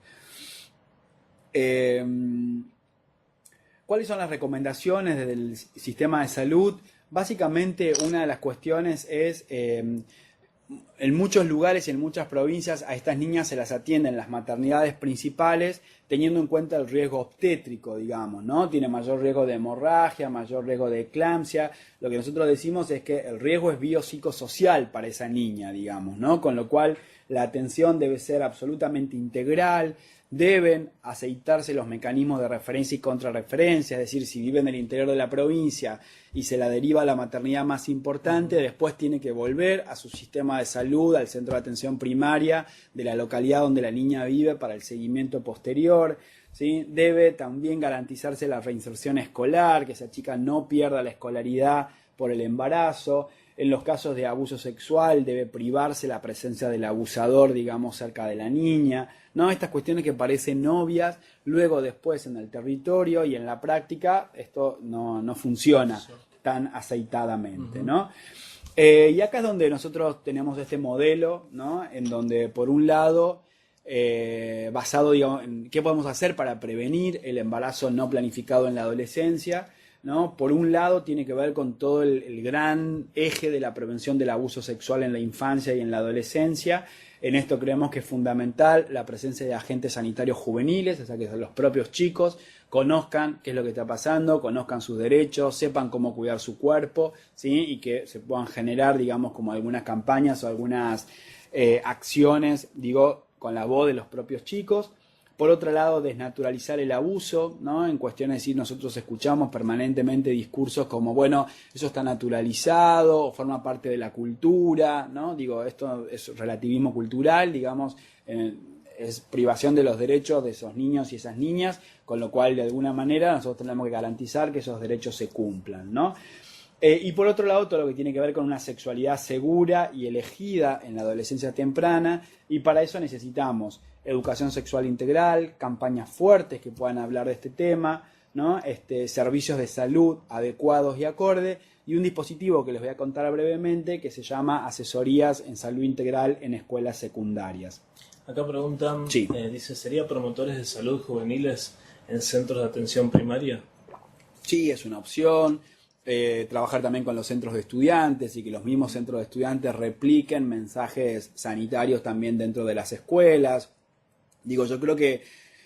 ¿Cuáles son las recomendaciones del sistema de salud? Básicamente una de las cuestiones es, en muchos lugares y en muchas provincias a estas niñas se las atienden en las maternidades principales teniendo en cuenta el riesgo obstétrico, digamos, ¿no? Tiene mayor riesgo de hemorragia, mayor riesgo de eclampsia. Lo que nosotros decimos es que el riesgo es biopsicosocial para esa niña, digamos, ¿no? Con lo cual la atención debe ser absolutamente integral. Deben aceitarse los mecanismos de referencia y contrarreferencia, es decir, si vive en el interior de la provincia y se la deriva a la maternidad más importante, después tiene que volver a su sistema de salud, al centro de atención primaria de la localidad donde la niña vive para el seguimiento posterior, ¿sí? Debe también garantizarse la reinserción escolar, que esa chica no pierda la escolaridad por el embarazo. En los casos de abuso sexual debe privarse la presencia del abusador, digamos, cerca de la niña, ¿no? Estas cuestiones que parecen obvias, luego después en el territorio y en la práctica esto no funciona tan aceitadamente, ¿no? Y acá es donde nosotros tenemos este modelo, ¿no? En donde por un lado, basado, digamos, en qué podemos hacer para prevenir el embarazo no planificado en la adolescencia, ¿no? Por un lado tiene que ver con todo el gran eje de la prevención del abuso sexual en la infancia y en la adolescencia. En esto creemos que es fundamental la presencia de agentes sanitarios juveniles, o sea, que los propios chicos conozcan qué es lo que está pasando, conozcan sus derechos, sepan cómo cuidar su cuerpo, ¿sí? Y que se puedan generar, digamos, como algunas campañas o algunas acciones, digo, con la voz de los propios chicos. Por otro lado, desnaturalizar el abuso, ¿no? En cuestiones de decir, nosotros escuchamos permanentemente discursos como, bueno, eso está naturalizado, o forma parte de la cultura, ¿no? Digo, esto es relativismo cultural, digamos, es privación de los derechos de esos niños y esas niñas, con lo cual, de alguna manera, nosotros tenemos que garantizar que esos derechos se cumplan, ¿no? Y por otro lado, todo lo que tiene que ver con una sexualidad segura y elegida en la adolescencia temprana, y para eso necesitamos educación sexual integral, campañas fuertes que puedan hablar de este tema, ¿no? Servicios de salud adecuados y acorde, y un dispositivo que les voy a contar brevemente que se llama Asesorías en Salud Integral en Escuelas Secundarias. Acá preguntan, sí. Dice, ¿sería promotores de salud juveniles en centros de atención primaria? Sí, es una opción. Trabajar también con los centros de estudiantes y que los mismos centros de estudiantes repliquen mensajes sanitarios también dentro de las escuelas. Digo, yo creo que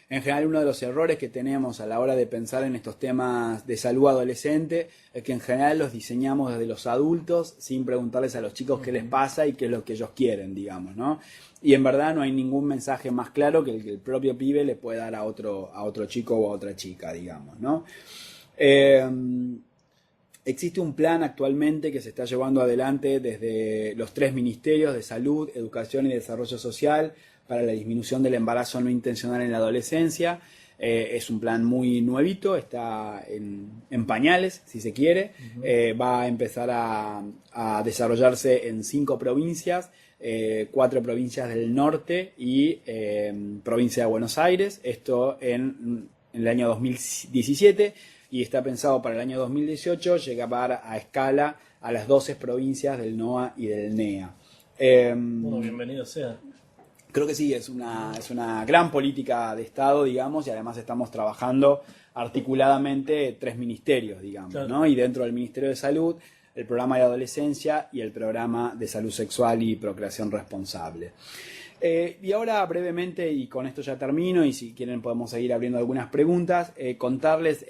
En general, uno de los errores que tenemos a la hora de pensar en estos temas de salud adolescente es que en general los diseñamos desde los adultos sin preguntarles a los chicos qué les pasa y qué es lo que ellos quieren, digamos, ¿no? Y en verdad no hay ningún mensaje más claro que el propio pibe le puede dar a otro chico o a otra chica, digamos, ¿no? Existe un plan actualmente que se está llevando adelante desde los 3 ministerios de Salud, Educación y Desarrollo Social para la disminución del embarazo no intencional en la adolescencia. Es un plan muy nuevito, está en pañales, si se quiere. Va a empezar a desarrollarse en 5 provincias, 4 provincias del norte y provincia de Buenos Aires. Esto en el año 2017. Y está pensado para el año 2018 llegar a escala a las 12 provincias del NOA y del NEA. Bueno, bienvenido sea. Creo que sí, es una gran política de Estado, digamos, y además estamos trabajando articuladamente 3 ministerios, digamos, claro, ¿no? Y dentro del Ministerio de Salud, el programa de adolescencia y el programa de salud sexual y procreación responsable. Y ahora brevemente, y con esto ya termino, y si quieren podemos seguir abriendo algunas preguntas, contarles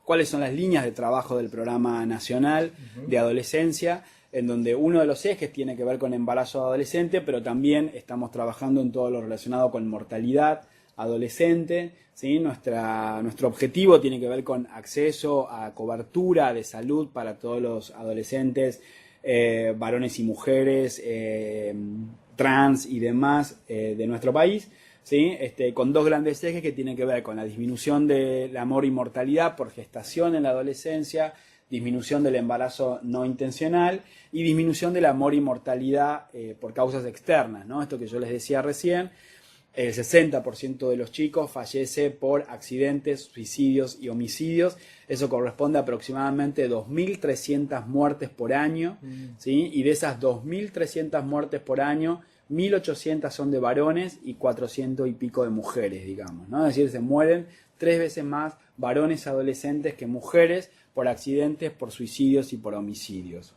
cuáles son las líneas de trabajo del Programa Nacional de Adolescencia, en donde uno de los ejes tiene que ver con embarazo adolescente, pero también estamos trabajando en todo lo relacionado con mortalidad adolescente, ¿sí? Nuestro objetivo tiene que ver con acceso a cobertura de salud para todos los adolescentes, varones y mujeres, trans y demás de nuestro país, ¿sí? Con 2 grandes ejes que tienen que ver con la disminución de la amor y mortalidad por gestación en la adolescencia, disminución del embarazo no intencional y disminución de la amor y mortalidad por causas externas, ¿no? Esto que yo les decía recién, el 60% de los chicos fallece por accidentes, suicidios y homicidios. Eso corresponde a aproximadamente 2.300 muertes por año, ¿sí? Y de esas 2.300 muertes por año, 1.800 son de varones y 400 y pico de mujeres, digamos, ¿no? Es decir, se mueren 3 veces más varones adolescentes que mujeres por accidentes, por suicidios y por homicidios.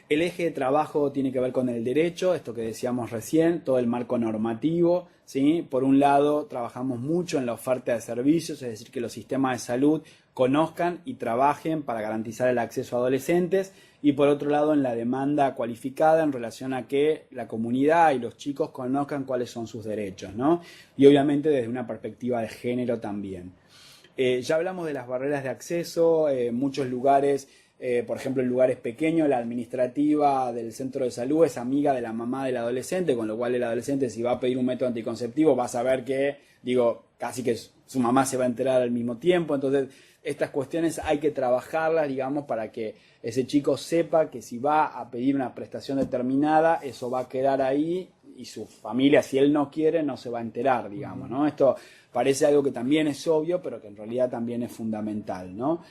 El eje de trabajo tiene que ver con el derecho, esto que decíamos recién, todo el marco normativo, ¿sí? Por un lado, trabajamos mucho en la oferta de servicios, es decir, que los sistemas de salud conozcan y trabajen para garantizar el acceso a adolescentes, y por otro lado, en la demanda cualificada en relación a que la comunidad y los chicos conozcan cuáles son sus derechos, ¿no? Y obviamente desde una perspectiva de género también. Ya hablamos de las barreras de acceso, muchos lugares. Por ejemplo, en lugares pequeños, la administrativa del centro de salud es amiga de la mamá del adolescente, con lo cual el adolescente, si va a pedir un método anticonceptivo, va a saber que, casi que su mamá se va a enterar al mismo tiempo. Entonces, estas cuestiones hay que trabajarlas, digamos, para que ese chico sepa que si va a pedir una prestación determinada, eso va a quedar ahí y su familia, si él no quiere, no se va a enterar, digamos, ¿no? Esto parece algo que también es obvio, pero que en realidad también es fundamental, ¿no?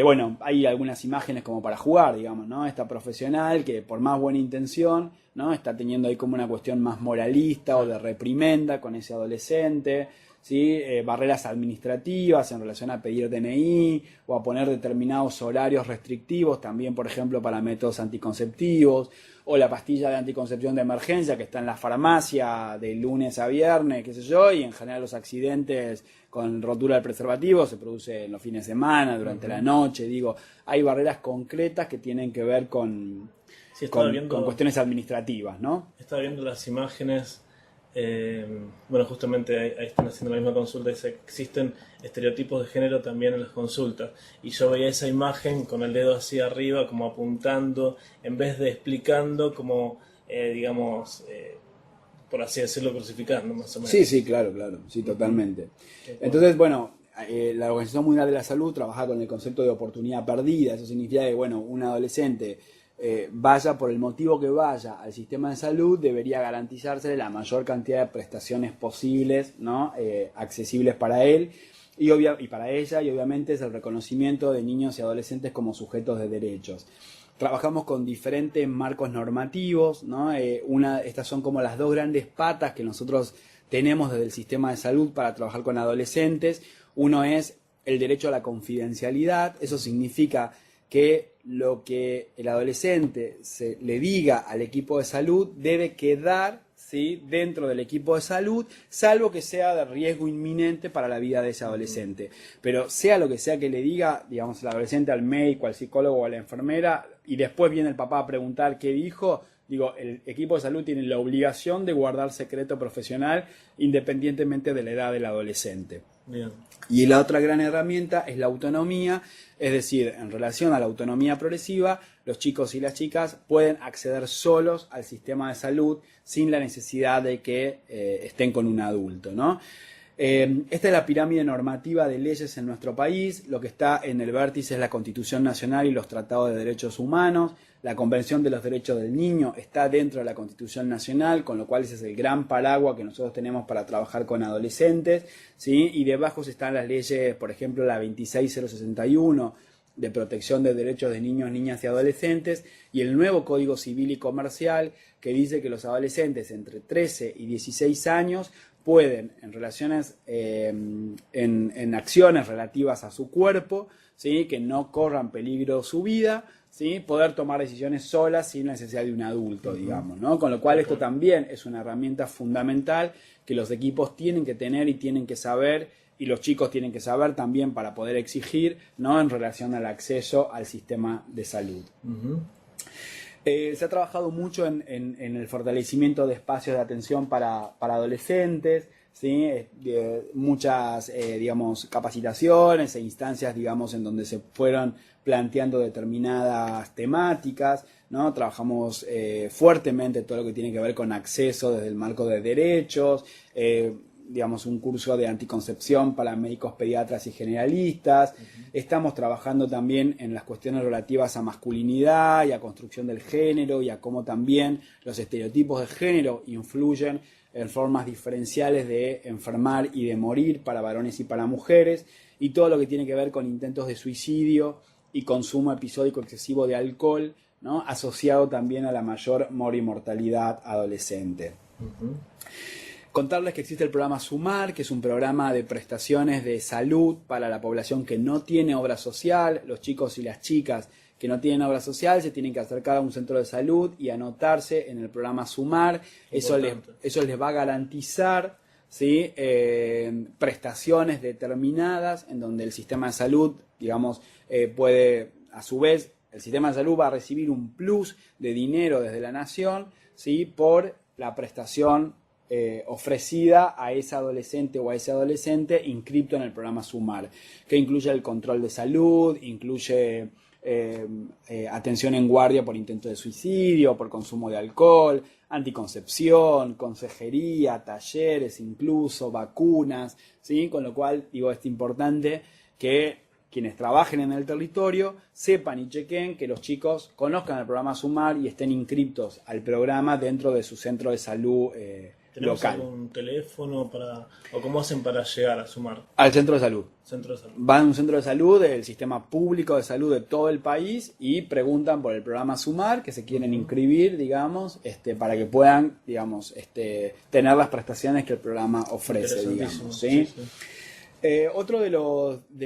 Bueno, hay algunas imágenes como para jugar, digamos, ¿no? Esta profesional que por más buena intención, ¿no? Está teniendo ahí como una cuestión más moralista o de reprimenda con ese adolescente, ¿sí? Barreras administrativas en relación a pedir DNI o a poner determinados horarios restrictivos también, por ejemplo, para métodos anticonceptivos, o la pastilla de anticoncepción de emergencia que está en la farmacia de lunes a viernes, qué sé yo, y en general los accidentes con rotura del preservativo se produce en los fines de semana, durante la noche, hay barreras concretas que tienen que ver con cuestiones administrativas, ¿no? Estaba viendo las imágenes, bueno, justamente ahí están haciendo la misma consulta, dice que existen estereotipos de género también en las consultas, y yo veía esa imagen con el dedo hacia arriba, como apuntando, en vez de explicando, como, por así decirlo, crucificando, más o menos. Sí, claro, sí, totalmente. Entonces, bueno, la Organización Mundial de la Salud trabaja con el concepto de oportunidad perdida. Eso significa que, bueno, un adolescente vaya por el motivo que vaya al sistema de salud, debería garantizarse la mayor cantidad de prestaciones posibles, ¿no? Accesibles para él y para ella, y obviamente es el reconocimiento de niños y adolescentes como sujetos de derechos. Trabajamos con diferentes marcos normativos, ¿no? Estas son como las 2 grandes patas que nosotros tenemos desde el sistema de salud para trabajar con adolescentes. Uno es el derecho a la confidencialidad. Eso significa que lo que el adolescente le diga al equipo de salud debe quedar ¿sí?, dentro del equipo de salud, salvo que sea de riesgo inminente para la vida de ese adolescente. Pero sea lo que sea que le diga, digamos, el adolescente al médico, al psicólogo o a la enfermera, y después viene el papá a preguntar qué dijo, digo, el equipo de salud tiene la obligación de guardar secreto profesional independientemente de la edad del adolescente. Bien. Y la otra gran herramienta es la autonomía, es decir, en relación a la autonomía progresiva, los chicos y las chicas pueden acceder solos al sistema de salud sin la necesidad de que estén con un adulto, ¿no? Esta es la pirámide normativa de leyes en nuestro país. Lo que está en el vértice es la Constitución Nacional y los Tratados de Derechos Humanos. La Convención de los Derechos del Niño está dentro de la Constitución Nacional, con lo cual ese es el gran paraguas que nosotros tenemos para trabajar con adolescentes, ¿sí? Y debajo están las leyes, por ejemplo, la 26061 de protección de derechos de niños, niñas y adolescentes, y el nuevo Código Civil y Comercial que dice que los adolescentes entre 13 y 16 años pueden, en relaciones, en acciones relativas a su cuerpo, ¿sí?, que no corran peligro su vida, ¿sí?, poder tomar decisiones solas sin la necesidad de un adulto, digamos, ¿no? Con lo cual esto también es una herramienta fundamental que los equipos tienen que tener y tienen que saber, y los chicos tienen que saber también para poder exigir, ¿no?, en relación al acceso al sistema de salud. Se ha trabajado mucho en el fortalecimiento de espacios de atención para adolescentes, ¿sí? Muchas digamos, capacitaciones e instancias, digamos, en donde se fueron planteando determinadas temáticas, ¿no? Trabajamos fuertemente todo lo que tiene que ver con acceso desde el marco de derechos, digamos, un curso de anticoncepción para médicos pediatras y generalistas. Estamos trabajando también en las cuestiones relativas a masculinidad y a construcción del género y a cómo también los estereotipos de género influyen en formas diferenciales de enfermar y de morir para varones y para mujeres, y todo lo que tiene que ver con intentos de suicidio y consumo episódico excesivo de alcohol, ¿no?, asociado también a la mayor morimortalidad adolescente. Contarles que existe el programa SUMAR, que es un programa de prestaciones de salud para la población que no tiene obra social. Los chicos y las chicas que no tienen obra social se tienen que acercar a un centro de salud y anotarse en el programa SUMAR. Eso les va a garantizar, ¿sí?, prestaciones determinadas en donde el sistema de salud, digamos, puede, a su vez, el sistema de salud va a recibir un plus de dinero desde la nación, ¿sí?, por la prestación ofrecida a ese adolescente o a ese adolescente inscripto en el programa SUMAR, que incluye el control de salud, incluye atención en guardia por intento de suicidio, por consumo de alcohol, anticoncepción, consejería, talleres, incluso vacunas, ¿sí? Con lo cual, digo, es importante que quienes trabajen en el territorio sepan y chequen que los chicos conozcan el programa SUMAR y estén inscriptos al programa dentro de su centro de salud ¿Tenemos local. algún teléfono o cómo hacen para llegar a SUMAR? Al centro de salud. Centro de salud. Van a un centro de salud del sistema público de salud de todo el país y preguntan por el programa SUMAR, que se quieren inscribir, digamos, para que puedan, digamos, tener las prestaciones que el programa ofrece, digamos, ¿sí? Otro de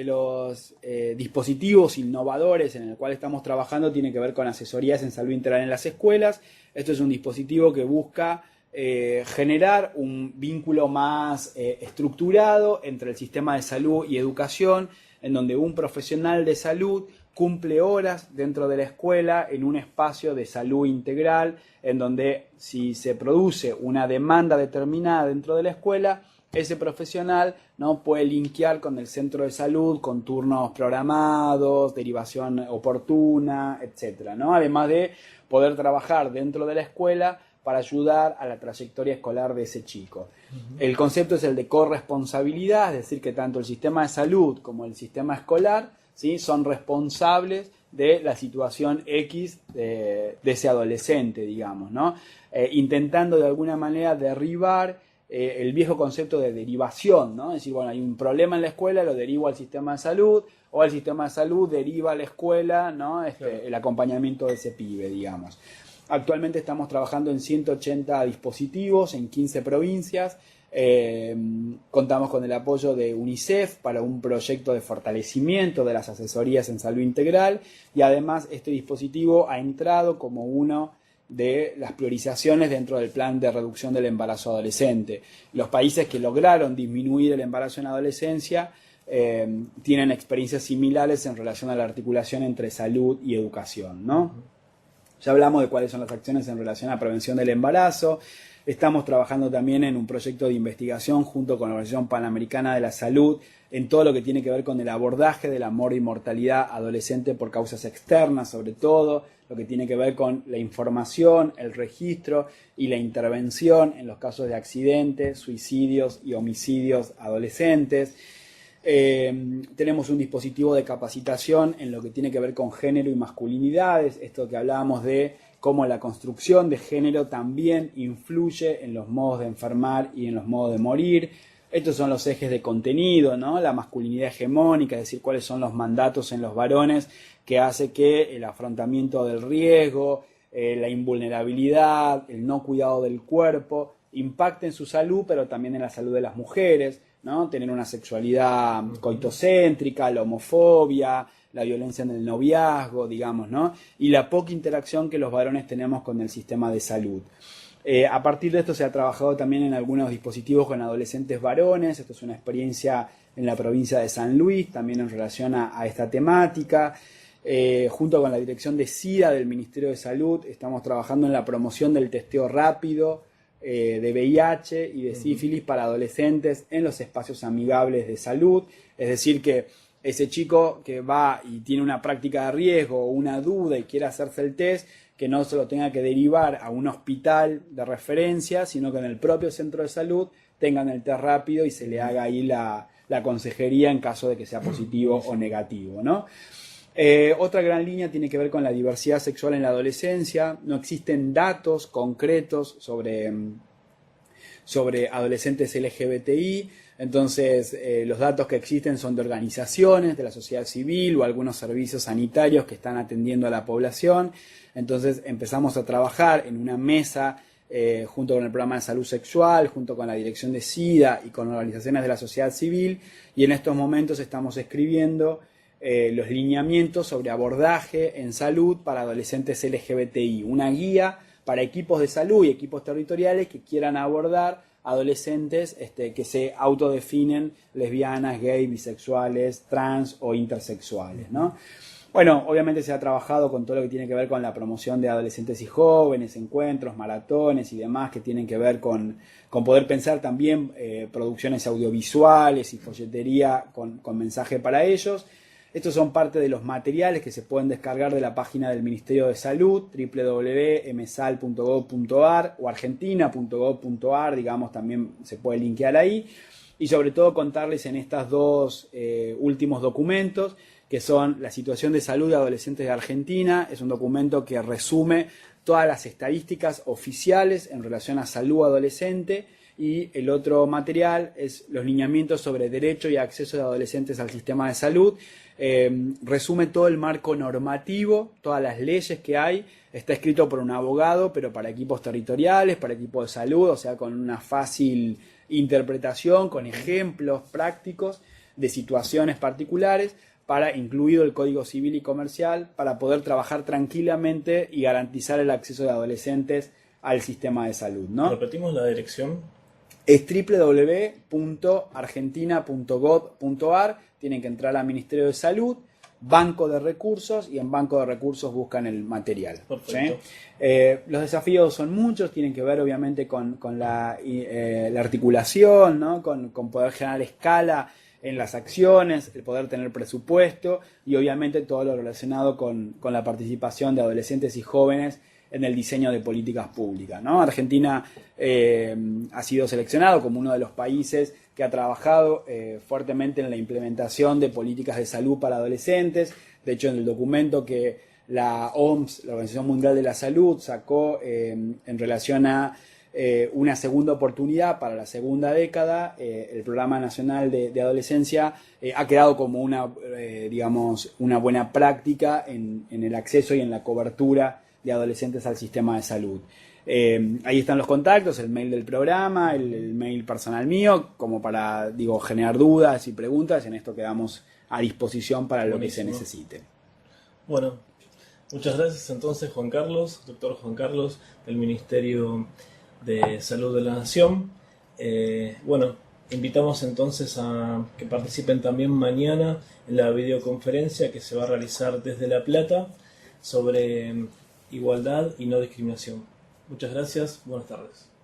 los dispositivos innovadores en el cual estamos trabajando tiene que ver con asesorías en salud integral en las escuelas. Esto es un dispositivo que busca generar un vínculo más estructurado entre el sistema de salud y educación, en donde un profesional de salud cumple horas dentro de la escuela en un espacio de salud integral, en donde si se produce una demanda determinada dentro de la escuela, ese profesional, ¿no?, puede linkear con el centro de salud, con turnos programados, derivación oportuna, etcétera, ¿no? Además de poder trabajar dentro de la escuela para ayudar a la trayectoria escolar de ese chico. El concepto es el de corresponsabilidad, es decir, que tanto el sistema de salud como el sistema escolar, ¿sí?, son responsables de la situación X de ese adolescente, digamos, ¿no? Intentando de alguna manera derribar el viejo concepto de derivación, ¿no? Es decir, bueno, hay un problema en la escuela, lo derivo al sistema de salud, o el sistema de salud deriva a la escuela, ¿no? El acompañamiento de ese pibe, digamos. Actualmente estamos trabajando en 180 dispositivos en 15 provincias. Contamos con el apoyo de UNICEF para un proyecto de fortalecimiento de las asesorías en salud integral, y además este dispositivo ha entrado como uno de las priorizaciones dentro del plan de reducción del embarazo adolescente. Los países que lograron disminuir el embarazo en adolescencia tienen experiencias similares en relación a la articulación entre salud y educación, ¿no? Ya hablamos de cuáles son las acciones en relación a la prevención del embarazo. Estamos trabajando también en un proyecto de investigación junto con la Organización Panamericana de la Salud en todo lo que tiene que ver con el abordaje de la mortalidad adolescente por causas externas, sobre todo lo que tiene que ver con la información, el registro y la intervención en los casos de accidentes, suicidios y homicidios adolescentes. Tenemos un dispositivo de capacitación en lo que tiene que ver con género y masculinidades, esto que hablábamos de cómo la construcción de género también influye en los modos de enfermar y en los modos de morir. Estos son los ejes de contenido, ¿no? La masculinidad hegemónica, es decir, cuáles son los mandatos en los varones que hace que el afrontamiento del riesgo, la invulnerabilidad, el no cuidado del cuerpo, impacten su salud, pero también en la salud de las mujeres, ¿no? Tener una sexualidad coitocéntrica, la homofobia, la violencia en el noviazgo, digamos, ¿no? Y la poca interacción que los varones tenemos con el sistema de salud. A partir de esto se ha trabajado también en algunos dispositivos con adolescentes varones. Esto es una experiencia en la provincia de San Luis, también en relación a esta temática. Junto con la Dirección de SIDA del Ministerio de Salud, estamos trabajando en la promoción del testeo rápido de VIH y de sífilis para adolescentes en los espacios amigables de salud. Es decir, que ese chico que va y tiene una práctica de riesgo o una duda y quiere hacerse el test, que no se lo tenga que derivar a un hospital de referencia, sino que en el propio centro de salud tengan el test rápido y se le haga ahí la consejería en caso de que sea positivo o negativo, ¿no? Otra gran línea tiene que ver con la diversidad sexual en la adolescencia. No existen datos concretos sobre adolescentes LGBTI. Entonces, los datos que existen son de organizaciones de la sociedad civil o algunos servicios sanitarios que están atendiendo a la población. Entonces, empezamos a trabajar en una mesa junto con el programa de salud sexual, junto con la dirección de SIDA y con organizaciones de la sociedad civil. Y en estos momentos estamos escribiendo los lineamientos sobre abordaje en salud para adolescentes LGBTI. Una guía para equipos de salud y equipos territoriales que quieran abordar adolescentes que se autodefinen lesbianas, gay, bisexuales, trans o intersexuales, ¿no? Bueno, obviamente se ha trabajado con todo lo que tiene que ver con la promoción de adolescentes y jóvenes, encuentros, maratones y demás que tienen que ver con poder pensar también producciones audiovisuales y folletería con mensaje para ellos. Estos son parte de los materiales que se pueden descargar de la página del Ministerio de Salud, www.msal.gov.ar o argentina.gov.ar, digamos, también se puede linkear ahí. Y sobre todo contarles en estos dos últimos documentos, que son la situación de salud de adolescentes de Argentina. Es un documento que resume todas las estadísticas oficiales en relación a salud adolescente. Y el otro material es los lineamientos sobre derecho y acceso de adolescentes al sistema de salud. Resume todo el marco normativo, todas las leyes que hay. Está escrito por un abogado, pero para equipos territoriales, para equipos de salud, o sea, con una fácil interpretación, con ejemplos prácticos de situaciones particulares, incluido el Código Civil y Comercial, para poder trabajar tranquilamente y garantizar el acceso de adolescentes al sistema de salud, ¿no? ¿Repetimos la dirección? Es www.argentina.gov.ar. Tienen que entrar al Ministerio de Salud, Banco de Recursos, y en Banco de Recursos buscan el material. Perfecto. ¿Sí? Los desafíos son muchos, tienen que ver obviamente con la articulación, ¿no? Con poder generar escala en las acciones, el poder tener presupuesto y obviamente todo lo relacionado con la participación de adolescentes y jóvenes en el diseño de políticas públicas, ¿no? Argentina ha sido seleccionado como uno de los países que ha trabajado fuertemente en la implementación de políticas de salud para adolescentes. De hecho, en el documento que la OMS, la Organización Mundial de la Salud, sacó en relación a una segunda oportunidad para la segunda década, el Programa Nacional de Adolescencia ha quedado como una buena práctica en el acceso y en la cobertura de adolescentes al sistema de salud. Ahí están los contactos, el mail del programa, el mail personal mío, como para generar dudas y preguntas. En esto quedamos a disposición para lo que se necesite. Bueno, Muchas gracias entonces Juan Carlos, doctor Juan Carlos del Ministerio de Salud de la Nación. Bueno, invitamos entonces a que participen también mañana en la videoconferencia que se va a realizar desde La Plata sobre igualdad y no discriminación. Muchas gracias, buenas tardes.